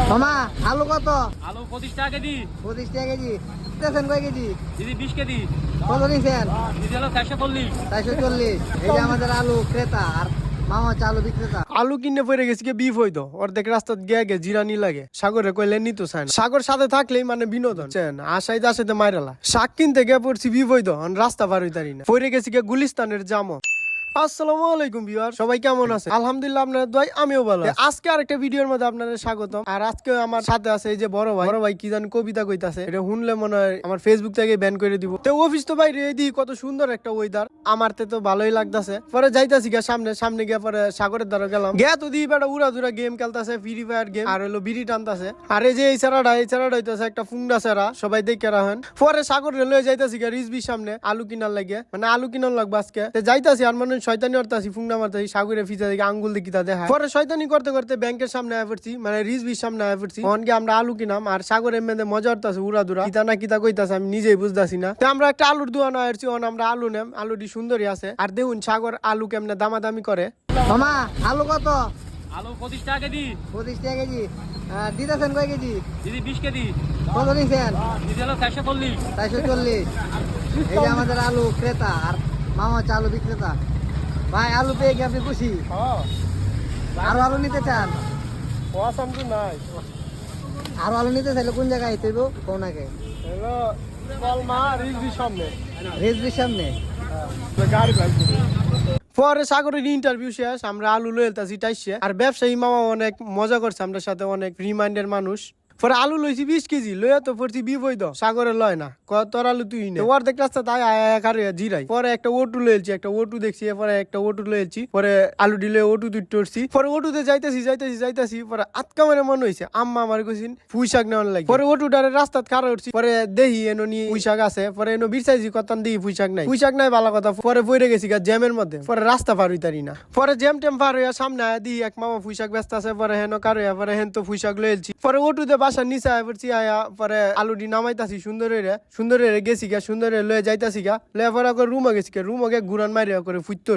মামা আলু কত? আলু 25 টাকা কেজি। 25 টাকা কেজি। দিতেছেন কয় কেজি? দিদি 20 কেজি। কত নিছেন? দিদি হলো 440। 440। এই যে আমাদের আলু ক্রেতা আর মামা হচ্ছে আলু বিক্রেতা। আলু কিনে পড়ে গেছি কে বিফ হইতো অর্ধেক রাস্তা গিয়ে গে জিরানি লাগে সাগরে কইলে নিতো চায় না সাগর সাথে থাকলেই মানে বিনোদন চেন আশাইতে আশাইতে মাইরালা শাক কিনতে গিয়ে পড়ছি বিফ হইতো রাস্তা পার হইতারি না পড়ে গেছি কে গুলিস্তানের জামো। আসসালামু আলাইকুম ভিউয়ার, সবাই কেমন আছে? আলহামদুলিল্লাহ, আপনাদের দোয়ায় আমিও ভালো আছি। আজকে আরেকটা ভিডিওর মধ্যে আপনাদের স্বাগতম। আর আজকে আমার সাথে আছে এই যে বড় ভাই কি জানি কবিতা কইতাছে, এটা শুনলে মনে হয় আমার ফেসবুক থেকে ব্যান করে দিব। তো অফিস তো বাইরে এই কত সুন্দর একটা ওয়েদার, আমার তো ভালোই লাগতাছে। পরে যাইতাছি গিয়া সামনে গিয়া পরে সাগরের দ্বারা গেলাম গিয়া তো দিই বেটা উড়া গেম খেলতাছে, ফ্রি ফায়ার গেম, আর হলো বিড়ি টানতাছে। আর এই যে এই চারাটা হইতাছে একটা ফুংডা চারা, সবাই দেখে রাখেন। পরে সাগর রেলওয়ে যাইতাছি গিয়া রিজবির সামনে আলু কিনার লাগে, মানে আলু কিনার লাগবে আজকে। যাইতাছি আর মানে শয়তানি করতেছি, ফুংনা মারতেছি, সাগরে ফিতা থেকে আঙ্গুল দেখি তা দেখা। পরে শয়তানি করতে করতে ব্যাংকের সামনে আয় পড়ছি, মানে রিজবির সামনে আয় পড়ছি। অনকে আমরা আলু কিনাম আর সাগরের মেয়েদের মজা করতেছে উড়া দুরা, কিতা না কিতা কইতাছে আমি নিজেই বুঝতেছি না। তো আমরা একটা আলুর দোকান আসছি, আমরা আলু নেম, আলুটি সুন্দরী আছে। আর দেখুন সাগর আলু কেমনে দামাদামি করে। মামা আলু কত? আলু 25 টাকা কেজি। 25 টাকা কেজি। দিতেছেন কয় কেজি? দিদি 20 কেজি। কত নিছেন? দিদি হলো 440। 440। এই যে আমাদের আলু ক্রেতা আর মামা হচ্ছে আলু বিক্রেতা। ভাই আলু পেয়ে কি আপনি খুশি? আরো আলু নিতে চান? নাই আরো আলু নিতে চাইলে কোন জায়গায় আইতে হইব কোন আগে? হ্যালো কলমা রিজবির সামনে রেজবির সামনে। গাড়ি পরে সাগরের ইন্টারভিউ শেষ, আমরা আলু লইতাছি টাইসে। আর ব্যবসায়ী মামা অনেক মজা করছে আমাদের সাথে, অনেক ফ্রি মাইন্ডের মানুষ। পরে আলু লইছি 20 কেজি, লইয়া তো পড়ছি বিবৈধ, সাগরে লয় না, তোর আলু তুই নে। অর্ধেক রাস্তা তাই জিরাই। পরে একটা ওটু লইছি, একটা ওটু দেখছি, পরে একটা ওটু লইছি। পরে আলু ডিলে ওটু তুই টরছি। পরে ওটুতে যাইতেছি পরে আটকা মানে মনে হয়েছে আম্মা আমার কইছিন পুঁই শাক নেওয়ার লাগে। পরে ওটুটারে রাস্তাত খাড়া উঠছি, পরে দেহি এনো নিয়ে পুঁই শাক আছে। পরে এনো বিরসাইছি কতান দিই পুঁই শাক নাই ভালো কথা। পরে বইরে গেছি গা জ্যামের মধ্যে, পরে রাস্তা পার হইতারি না। পরে জ্যাম ট্যাম পার হইয়া সামনে দিই এক মামা পুঁই শাক ব্যস্ত আছে। পরে হেন কারোয়া, পরে হেন তো পুঁই শাক লইছি। পরে ওটুতে বাসার নিচে আয় পড়ছি, আয়া পরে আলুটি নামাইতাছি সুন্দর হয়ে গেছি গা, সুন্দর লয়ে যাইতাছি গা, লয়ে পরে রুমে গেছি, রুমে ঘুরান মারিয়া করে ফুটতে